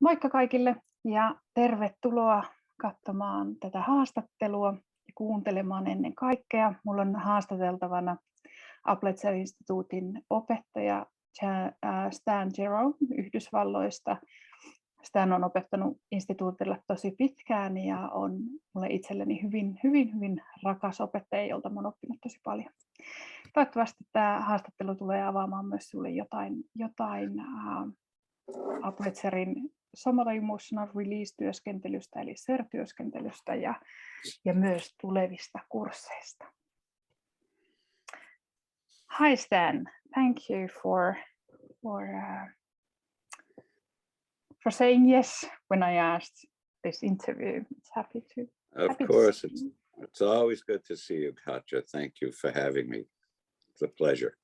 Moikka kaikille ja tervetuloa katsomaan tätä haastattelua ja kuuntelemaan ennen kaikkea. Mulla on haastateltavana Upledger Instituutin opettaja Stan Geromen Yhdysvalloista. Stan on opettanut instituutilla tosi pitkään ja on mulle itselleni hyvin rakas opettaja, jolta olen oppinut tosi paljon. Toivottavasti tämä haastattelu tulee avaamaan myös sinulle jotain Upledgerin SomatoEmotional Release -työskentelystä eli SER-työskentelystä ja myös tulevista kursseista. Hi Stan, thank you for saying yes when I asked this interview. It's happy to. Of course, it's always good to see you, Katja. Thank you for having me. It's a pleasure.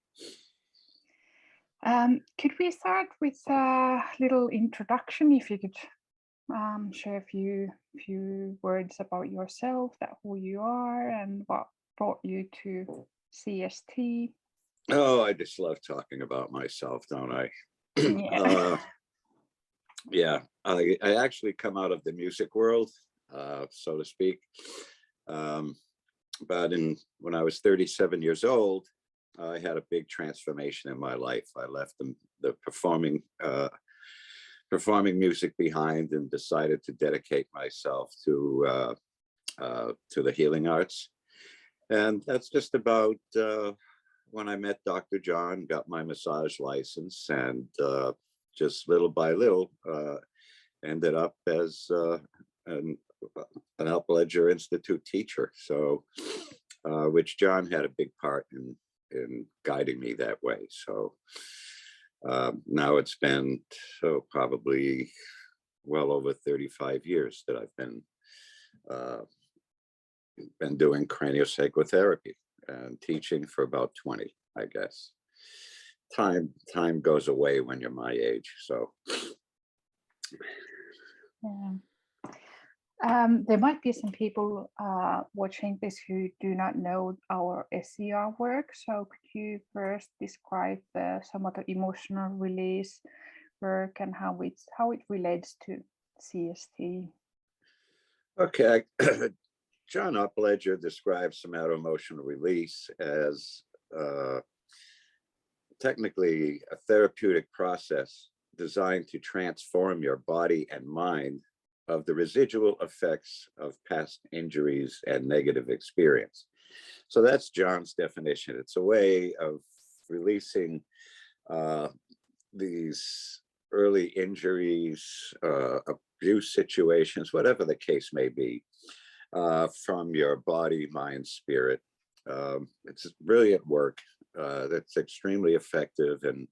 Could we start with a little introduction? If you could share a few words about yourself, who you are, and what brought you to CST. Oh, I just love talking about myself, don't I? Yeah. I actually come out of the music world, so to speak. But when I was 37 years old, I had a big transformation in my life. I left the performing music behind and decided to dedicate myself to the healing arts. And that's just about when I met Dr. John, got my massage license, and just little by little ended up as an Upledger Institute teacher. So, which John had a big part in guiding me that way. So now it's been probably well over 35 years that I've been doing CranioSacral Therapy and teaching for about 20, I guess. Time goes away when you're my age, so. Yeah. There might be some people watching this who do not know our SER work. So could you first describe the SomatoEmotional Release work and how it relates to CST? Okay. John Upledger describes SomatoEmotional Release as technically a therapeutic process designed to transform your body and mind of the residual effects of past injuries and negative experience. So that's John's definition. It's a way of releasing these early injuries, abuse situations, whatever the case may be, from your body, mind, spirit. It's brilliant work that's extremely effective and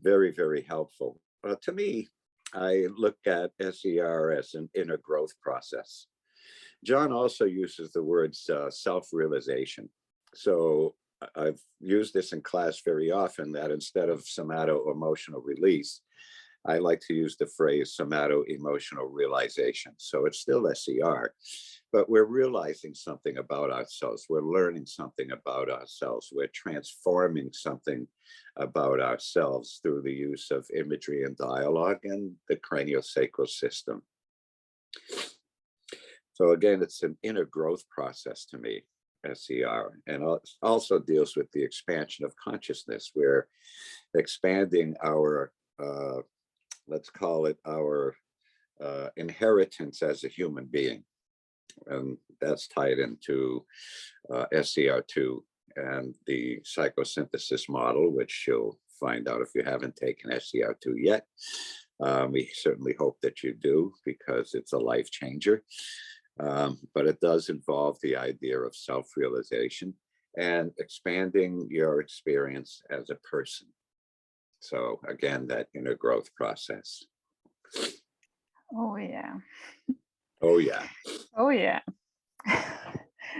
very helpful. To me, I look at SER as an inner growth process. John also uses the words self-realization. So I've used this in class very often, that instead of SomatoEmotional Release, I like to use the phrase SomatoEmotional Realization. So it's still SER, but we're realizing something about ourselves. We're learning something about ourselves. We're transforming something about ourselves through the use of imagery and dialogue and the craniosacral system. So again, it's an inner growth process to me, SER, and also deals with the expansion of consciousness. We're expanding our, let's call it our inheritance as a human being. And that's tied into SER2 and the psychosynthesis model, which you'll find out if you haven't taken SER2 yet. We certainly hope that you do, because it's a life changer. But it does involve the idea of self-realization and expanding your experience as a person. So again, that inner growth process. Oh yeah. Oh yeah. Oh yeah.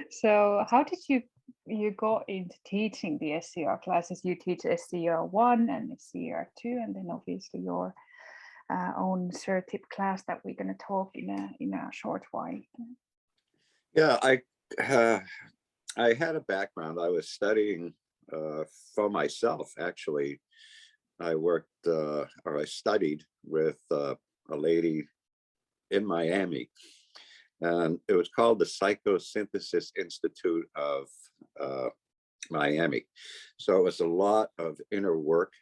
So how did you go into teaching the SER classes? You teach SER1 and SER2, and then obviously your own SERTIP class that we're going to talk in a short while. Yeah, I had a background. I was studying for myself, actually. I worked or I studied with a lady in Miami, and it was called the Psychosynthesis Institute of Miami. So it was a lot of inner work,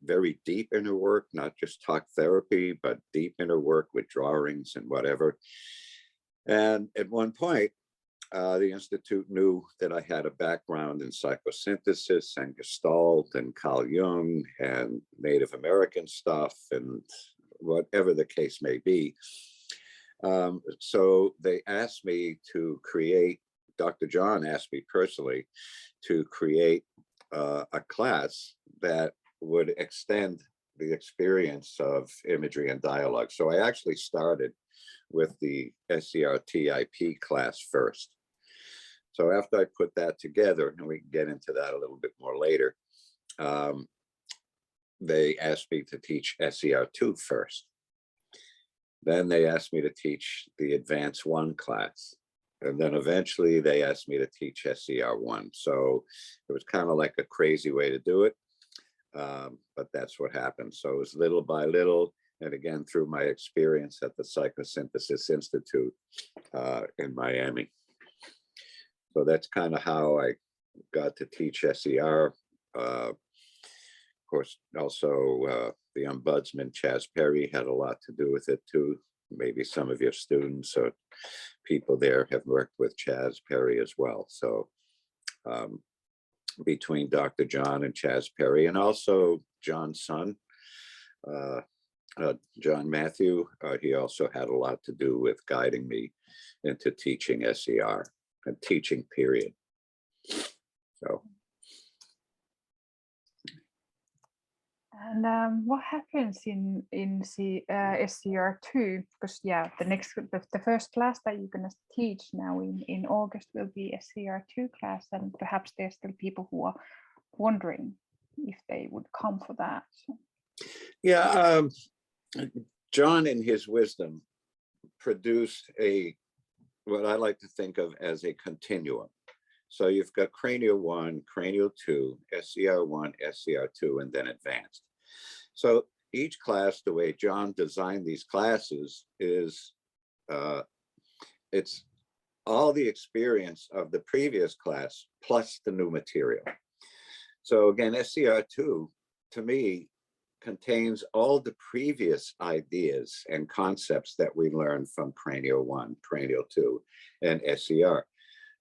very deep inner work, not just talk therapy, but deep inner work with drawings and whatever. And at one point, the Institute knew that I had a background in psychosynthesis and Gestalt and Carl Jung and Native American stuff and whatever the case may be. So they asked me to create, Dr. John asked me personally to create a class that would extend the experience of imagery and dialogue. So I actually started with the SER-TIP class first. So after I put that together, and we can get into that a little bit more later, they asked me to teach SER-2 first. Then they asked me to teach the Advanced 1 class. And then eventually they asked me to teach SER-1. So it was kind of like a crazy way to do it. But that's what happened. So it was little by little, and again, through my experience at the Psychosynthesis Institute in Miami. So that's kind of how I got to teach SER. Of course, also the ombudsman, Chaz Perry, had a lot to do with it too. Maybe some of your students or people there have worked with Chaz Perry as well. So between Dr. John and Chaz Perry, and also John's son, John Matthew, he also had a lot to do with guiding me into teaching SER and teaching period. So. And what happens in SER-2? Because yeah, the first class that you're gonna teach now in August will be SER-2 class, and perhaps there's still people who are wondering if they would come for that. So. Yeah, John, in his wisdom, produced what I like to think of as a continuum. So you've got Cranio 1, Cranio 2, SER-1, SER-2, and then Advanced. So each class, the way John designed these classes is, it's all the experience of the previous class plus the new material. So again, SER-2, to me, contains all the previous ideas and concepts that we learned from Cranio 1, Cranio 2, and SER.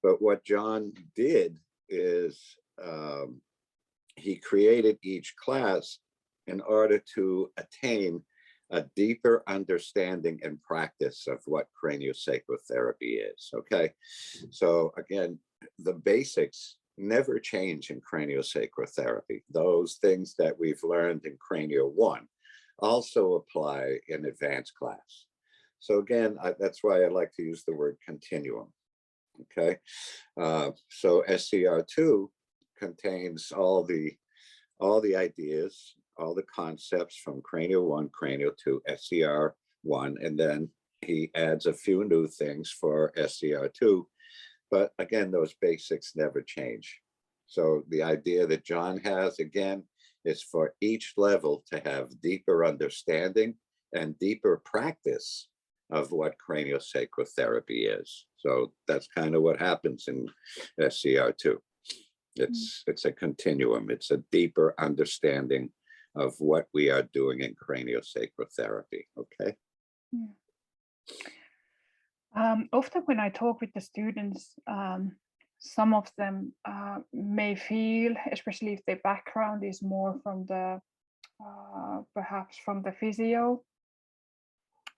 But what John did is he created each class in order to attain a deeper understanding and practice of what craniosacral therapy is, okay? So again, the basics never change in craniosacral therapy. Those things that we've learned in Cranio 1 also apply in advanced class. So again, that's why I like to use the word continuum. Okay, so SER-2 contains all the ideas, all the concepts from Cranio 1, Cranio 2, SER-1, and then he adds a few new things for SER-2. But again, those basics never change. So the idea that John has, again, is for each level to have deeper understanding and deeper practice of what craniosacral therapy is. So that's kind of what happens in SER-2. It's a continuum. It's a deeper understanding of what we are doing in craniosacral therapy. Okay. Yeah. Often when I talk with the students, some of them may feel, especially if their background is more from the perhaps from the physio,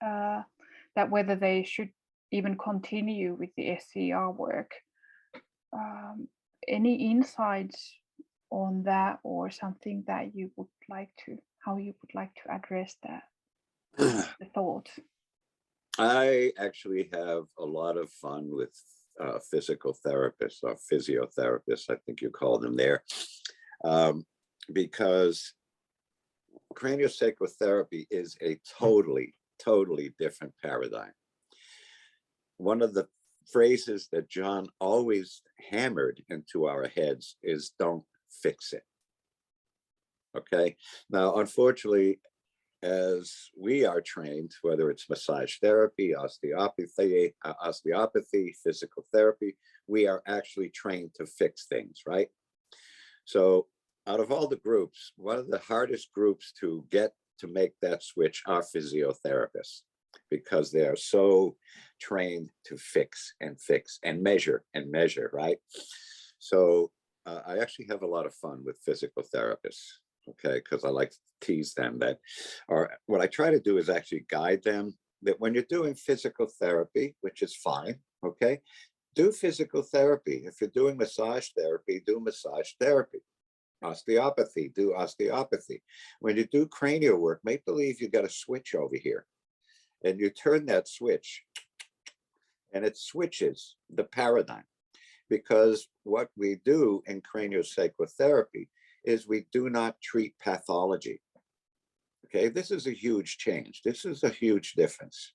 that whether they should even continue with the SER work. Any insights on that, or something that you would like to, how you would like to address that, the thought? I actually have a lot of fun with physical therapists or physiotherapists, I think you call them there, because craniosacral therapy is a totally different paradigm. One of the phrases that John always hammered into our heads is don't fix it. Okay. Now, unfortunately, as we are trained, whether it's massage therapy, osteopathy, physical therapy, we are actually trained to fix things, right? So out of all the groups, one of the hardest groups to get to make that switch are physiotherapists, because they are so trained to fix and measure, right? So I actually have a lot of fun with physical therapists, okay, because I like to tease them that, or what I try to do is actually guide them that when you're doing physical therapy, which is fine, okay, do physical therapy. If you're doing massage therapy, do massage therapy. Osteopathy, do osteopathy. When you do cranial work, make believe you got a switch over here, and you turn that switch, and it switches the paradigm. Because what we do in craniosacral therapy is we do not treat pathology. Okay, this is a huge change. This is a huge difference.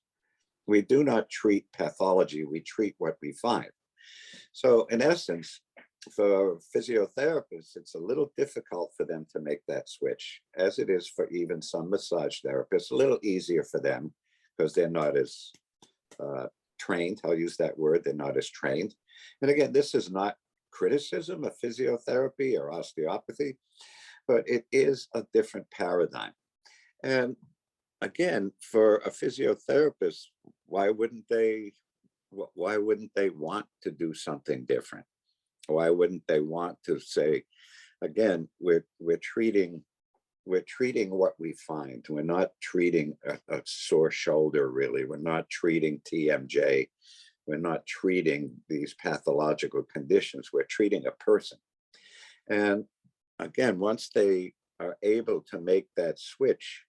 We do not treat pathology, we treat what we find. So in essence, for physiotherapists, it's a little difficult for them to make that switch, as it is for even some massage therapists. A little easier for them because they're not as trained. I'll use that word, they're not as trained. And again, this is not criticism of physiotherapy or osteopathy, but it is a different paradigm. And again, for a physiotherapist, why wouldn't they want to do something different? Why wouldn't they want to say, again, we're treating what we find. We're not treating a sore shoulder, really. We're not treating TMJ. We're not treating these pathological conditions. We're treating a person. And again, once they are able to make that switch,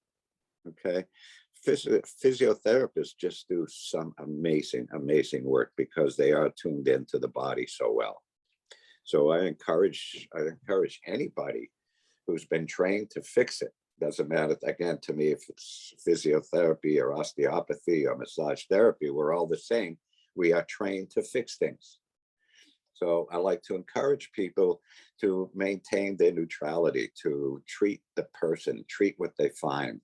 okay, physiotherapists just do some amazing work because they are tuned into the body so well. So I encourage anybody who's been trained to fix it. Doesn't matter, again, to me, if it's physiotherapy or osteopathy or massage therapy, we're all the same. We are trained to fix things. So I like to encourage people to maintain their neutrality, to treat the person, treat what they find.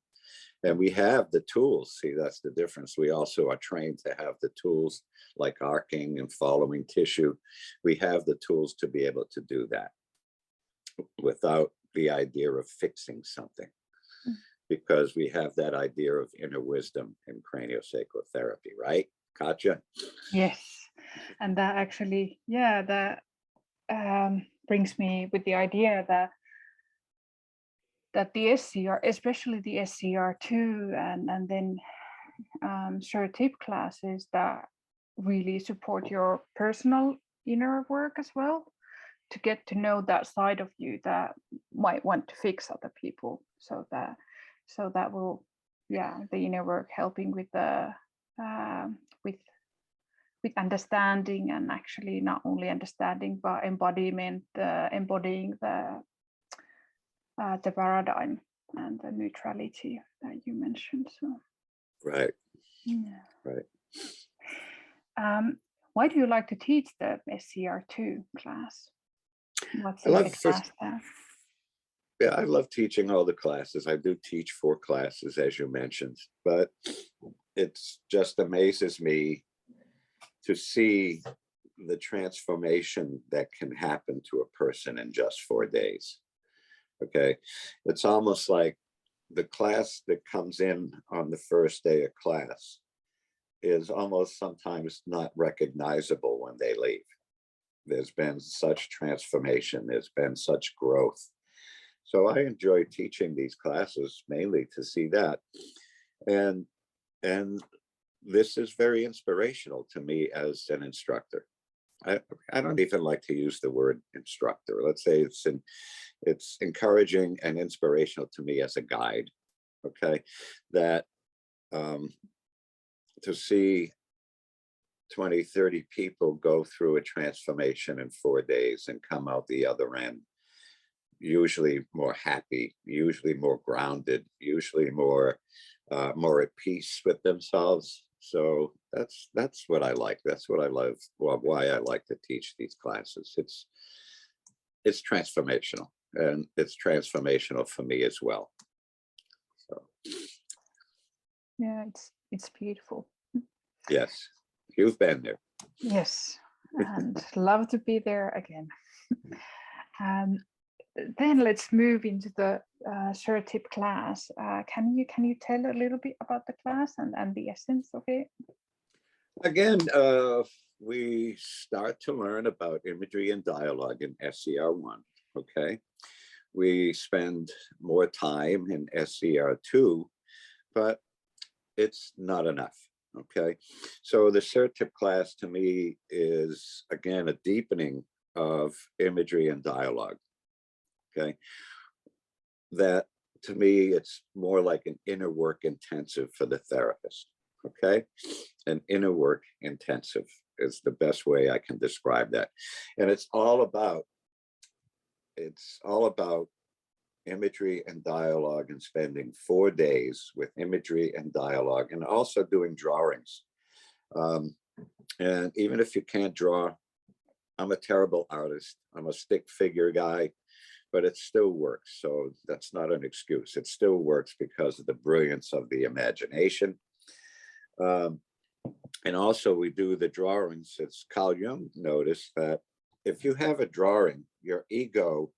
And we have the tools. See, that's the difference. We also are trained to have the tools like arcing and following tissue. We have the tools to be able to do that without the idea of fixing something, because we have that idea of inner wisdom in craniosacral therapy, right, Katja? Yes, and that actually, yeah, that brings me with the idea that the SCR, especially the SER-2 and then SERTIP classes that really support your personal inner work as well, to get to know that side of you that might want to fix other people. So that will, yeah, the inner work helping with the with understanding, and actually not only understanding but embodying the paradigm and the neutrality that you mentioned. So Right. yeah. Right. Why do you like to teach the SER-2 class? What's in the class there? Yeah, I love teaching all the classes. I do teach 4 classes, as you mentioned, but it just amazes me to see the transformation that can happen to a person in just 4 days. Okay, it's almost like the class that comes in on the first day of class is almost sometimes not recognizable when they leave. There's been such transformation, there's been such growth. So I enjoy teaching these classes mainly to see that. And this is very inspirational to me as an instructor. I don't even like to use the word instructor. Let's say it's encouraging and inspirational to me as a guide, okay? That to see 20, 30 people go through a transformation in 4 days and come out the other end, usually more happy, usually more grounded, usually more at peace with themselves. So that's what I like. That's what I love. Well, why I like to teach these classes. It's transformational, and it's transformational for me as well. So Yeah, it's beautiful. Yes, you've been there. Yes, and love to be there again. Then let's move into the SERTIP class. Can you tell a little bit about the class and the essence of it? Again, we start to learn about imagery and dialogue in SER1, okay? We spend more time in SER2, but it's not enough, okay? So the SERTIP class to me is, again, a deepening of imagery and dialogue, okay? That, to me, it's more like an inner work intensive for the therapist, okay? An inner work intensive is the best way I can describe that. And it's all about imagery and dialogue, and spending 4 days with imagery and dialogue, and also doing drawings. And even if you can't draw, I'm a terrible artist. I'm a stick figure guy, but it still works. So that's not an excuse. It still works because of the brilliance of the imagination. And also we do the drawings. As Carl Jung noticed, that if you have a drawing, your ego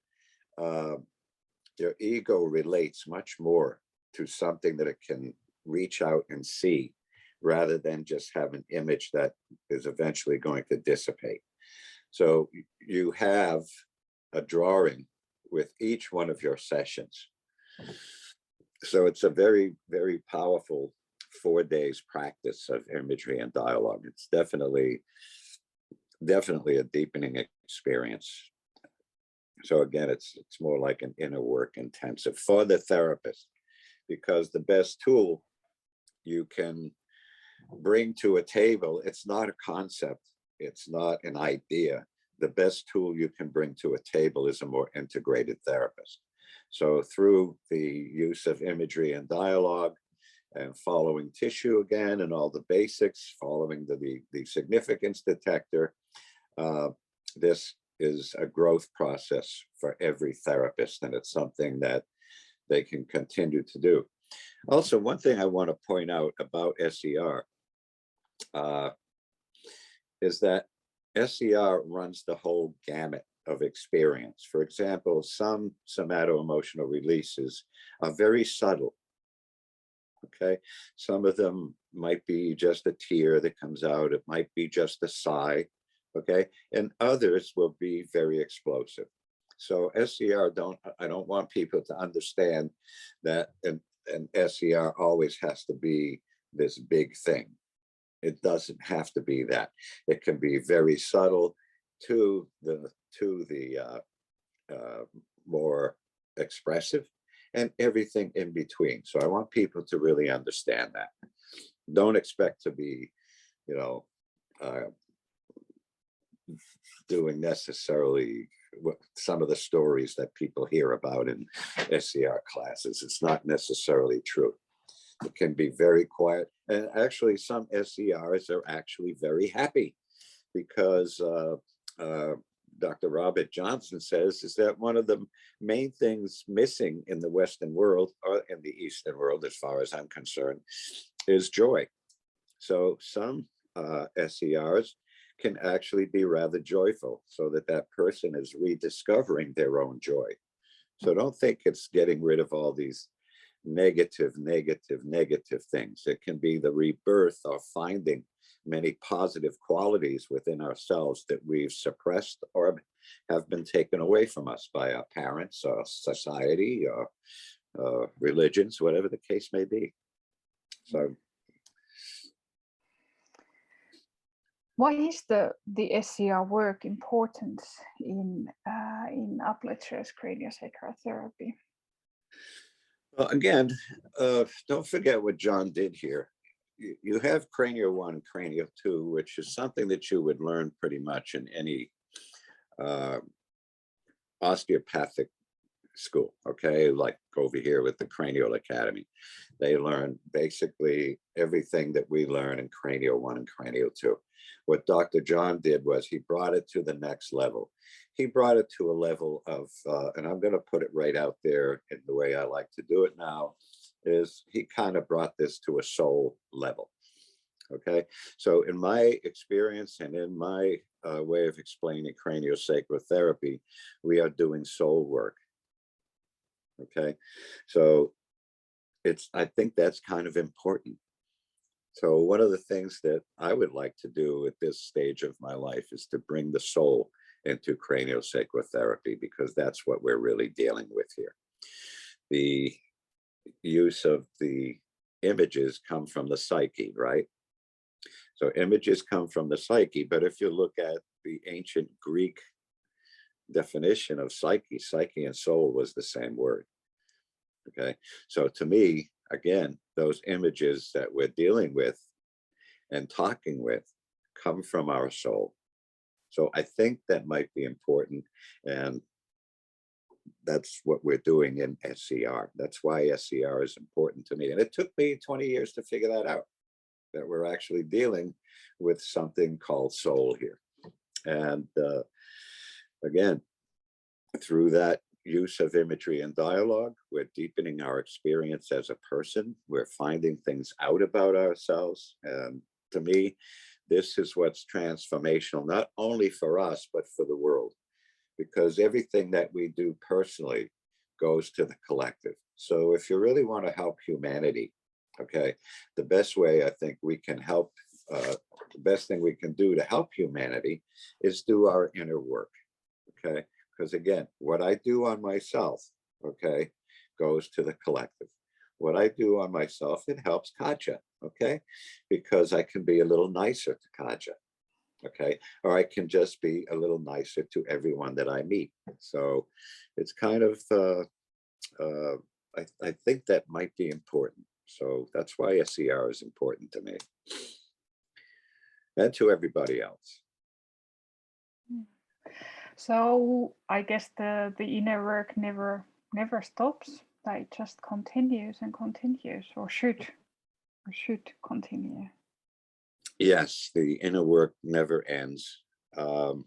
relates much more to something that it can reach out and see, rather than just have an image that is eventually going to dissipate. So you have a drawing with each one of your sessions. So it's a very, very powerful 4 days practice of imagery and dialogue. It's definitely a deepening experience. So again, it's more like an inner work intensive for the therapist, because the best tool you can bring to a table, it's not a concept, it's not an idea. The best tool you can bring to a table is a more integrated therapist. So through the use of imagery and dialogue, and following tissue again, and all the basics, following the significance detector, this is a growth process for every therapist, and it's something that they can continue to do. Also, one thing I want to point out about SER is that SER runs the whole gamut of experience. For example, some SomatoEmotional releases are very subtle. Okay, some of them might be just a tear that comes out. It might be just a sigh. Okay, and others will be very explosive. So SER, I don't want people to understand that an SER always has to be this big thing. It doesn't have to be that. It can be very subtle to the more expressive, and everything in between. So I want people to really understand that. Don't expect to be, doing necessarily some of the stories that people hear about in SER classes. It's not necessarily true. It can be very quiet. And actually, some SERs are actually very happy, because Dr. Robert Johnson says is that one of the main things missing in the Western world, or in the Eastern world, as far as I'm concerned, is joy. So some SERs can actually be rather joyful, so that person is rediscovering their own joy. So don't think it's getting rid of all these negative things. It can be the rebirth of finding many positive qualities within ourselves that we've suppressed or have been taken away from us by our parents or society or religions, whatever the case may be. So why is the SER work important in Upledger's craniosacral therapy? well, again, don't forget what John did here. You have Cranio 1, Cranio 2, which is something that you would learn pretty much in any osteopathic school, okay? Like over here with the Cranial Academy. They learn basically everything that we learn in Cranio 1 and Cranio 2. What Dr. John did was he brought it to the next level. He brought it to a level of, and I'm going to put it right out there in the way I like to do it now, is he kind of brought this to a soul level. Okay, so in my experience and in my way of explaining craniosacral therapy, we are doing soul work. Okay, so I think that's kind of important. So one of the things that I would like to do at this stage of my life is to bring the soul into craniosacral therapy, because that's what we're really dealing with here. The use of the images come from the psyche, right? So images come from the psyche, but if you look at the ancient Greek definition of psyche and soul was the same word. Okay, so to me, again, those images that we're dealing with and talking with come from our soul. So I think that might be important, and that's what we're doing in SER. That's why SER is important to me. And it took me 20 years to figure that out, that we're actually dealing with something called soul here. And again, through that use of imagery and dialogue, we're deepening our experience as a person. We're finding things out about ourselves. And to me, this is what's transformational, not only for us, but for the world, because everything that we do personally goes to the collective. So if you really want to help humanity, okay, the best way I think we can help, the best thing we can do to help humanity is do our inner work, okay? Because again, what I do on myself, okay, goes to the collective. What I do on myself, it helps Katja, okay? Because I can be a little nicer to Katja, okay? Or I can just be a little nicer to everyone that I meet. So it's kind of, I think that might be important. So that's why SER is important to me and to everybody else. So I guess the inner work never stops. But it just continues and continues, or should continue. Yes, the inner work never ends. One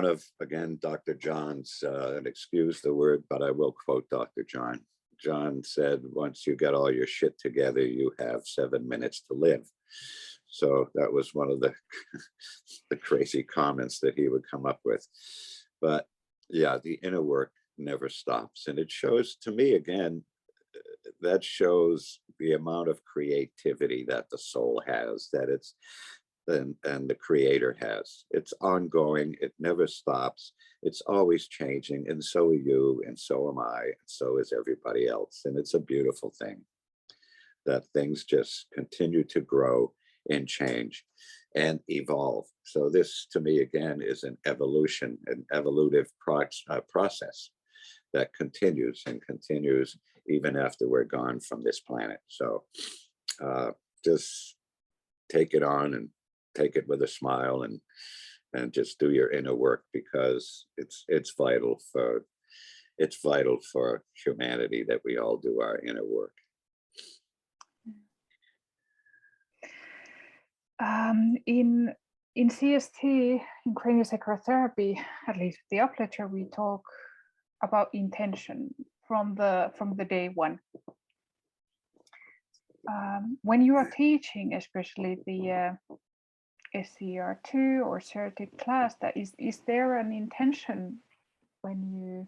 of, again, Dr. John's, and excuse the word, but I will quote Dr. John. John said, once you get all your shit together, you have 7 minutes to live. So that was one of the, the crazy comments that he would come up with. But yeah, the inner work never stops. And it shows to me, again, that shows the amount of creativity that the soul has, that it's, and the creator has. It's ongoing, it never stops, it's always changing, and so are you, and so am I, and so is everybody else. And it's a beautiful thing that things just continue to grow and change and evolve. So this, to me, again, is an evolution, an evolutive process that continues and continues even after we're gone from this planet. So just take it on and take it with a smile, and just do your inner work, because it's vital for humanity that we all do our inner work. In CST, in craniosacral therapy, at least the Upledger, we talk about intention from the day one. When you are teaching, especially the SER2 or SERTIP class, that is there an intention when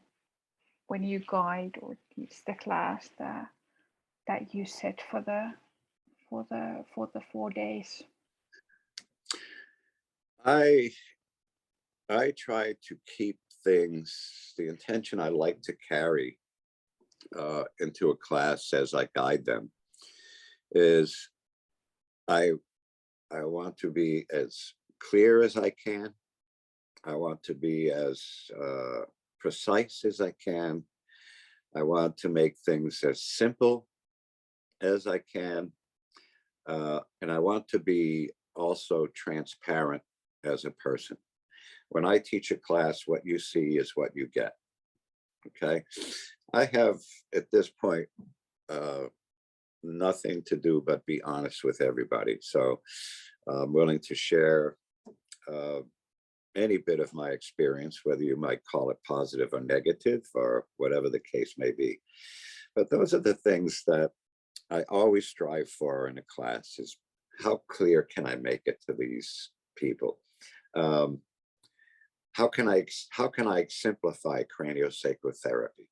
you guide or teach the class that you set for the 4 days? I try to keep things, the intention I like to carry into a class as I guide them is I want to be as clear as I can. I want to be as precise as I can. I want to make things as simple as I can. And I want to be also transparent as a person. When I teach a class, what you see is what you get. Okay. I have, at this point, nothing to do but be honest with everybody. So I'm willing to share any bit of my experience, whether you might call it positive or negative or whatever the case may be. But those are the things that I always strive for in a class, is how clear can I make it to these people? How can I simplify craniosacral therapy?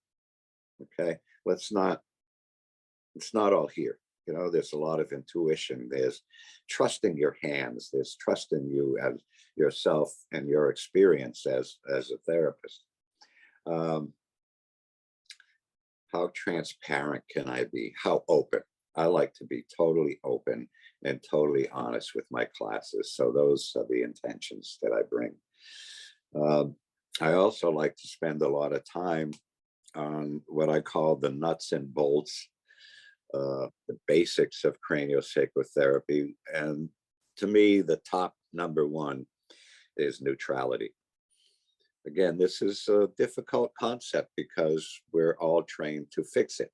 Okay, it's not all here. You know, there's a lot of intuition. There's trusting your hands. There's trusting you as yourself and your experience as a therapist. How transparent can I be? How open? I like to be totally open and totally honest with my classes. So those are the intentions that I bring. I also like to spend a lot of time on what I call the nuts and bolts, the basics of craniosacral therapy. And to me, the top number one is neutrality. Again, this is a difficult concept because we're all trained to fix it.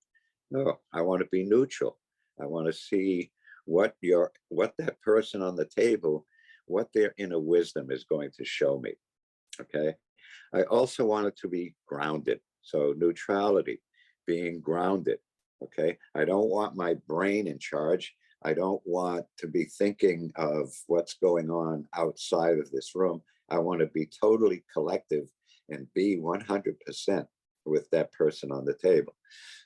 No, I want to be neutral. I want to see what that person on the table, what their inner wisdom is going to show me. Okay. I also want it to be grounded. So neutrality, being grounded. Okay. I don't want my brain in charge. I don't want to be thinking of what's going on outside of this room. I want to be totally collective and be 100% with that person on the table.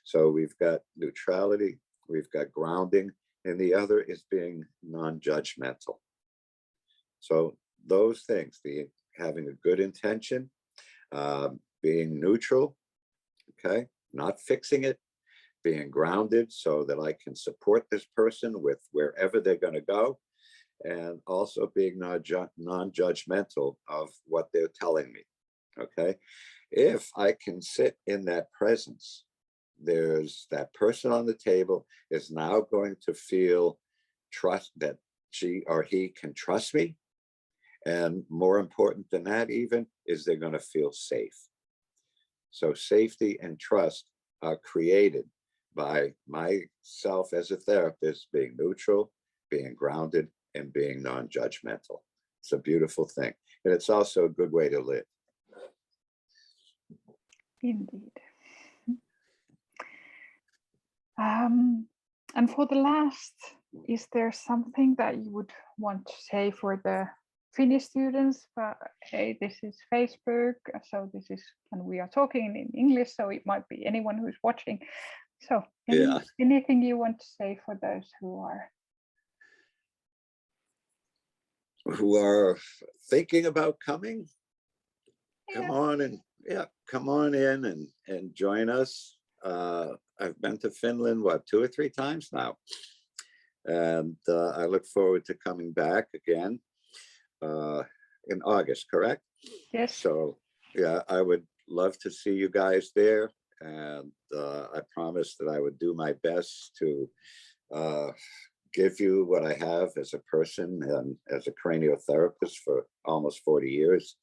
So we've got neutrality, we've got grounding, and the other is being non-judgmental. So those things, having a good intention, being neutral, okay, not fixing it, being grounded so that I can support this person with wherever they're going to go, and also being non-judgmental of what they're telling me. Okay, if I can sit in that presence, there's that person on the table is now going to feel trust, that she or he can trust me. And more important than that even is they're going to feel safe. So safety and trust are created by myself as a therapist being neutral, being grounded, and being non-judgmental. It's a beautiful thing. And it's also a good way to live. Indeed. And for the last, is there something that you would want to say for the Finnish students? Hey, this is Facebook, so this is, and we are talking in English, so it might be anyone who's watching. So anything you want to say for those who are thinking about coming? Yeah. Come on in and join us. I've been to Finland, 2 or 3 times now. And I look forward to coming back again in August, correct? Yes. So yeah, I would love to see you guys there. And I promised that I would do my best to give you what I have as a person and as a craniotherapist for almost 40 years.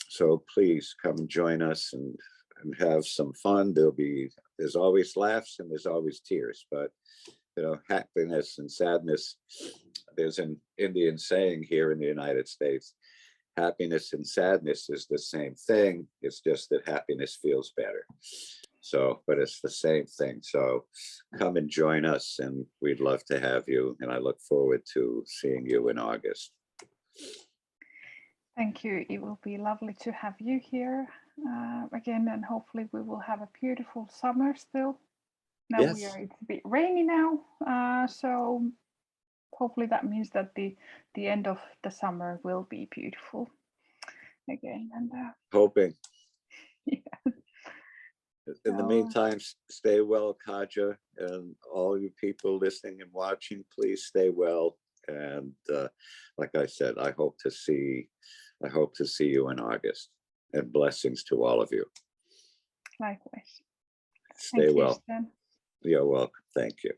So please come and join us and have some fun. There's always laughs and there's always tears, but you know, happiness and sadness. There's an Indian saying here in the United States, happiness and sadness is the same thing. It's just that happiness feels better. So, but it's the same thing. So come and join us and we'd love to have you. And I look forward to seeing you in August. Thank you. It will be lovely to have you here again, and hopefully we will have a beautiful summer still. Now Yes. it's a bit rainy now, so hopefully that means that the end of the summer will be beautiful again. And hoping. Yeah. In the meantime, stay well, Katja, and all you people listening and watching, please stay well. And like I said, I hope to see you in August, and blessings to all of you. Likewise. Stay well. Stan. You're welcome. Thank you.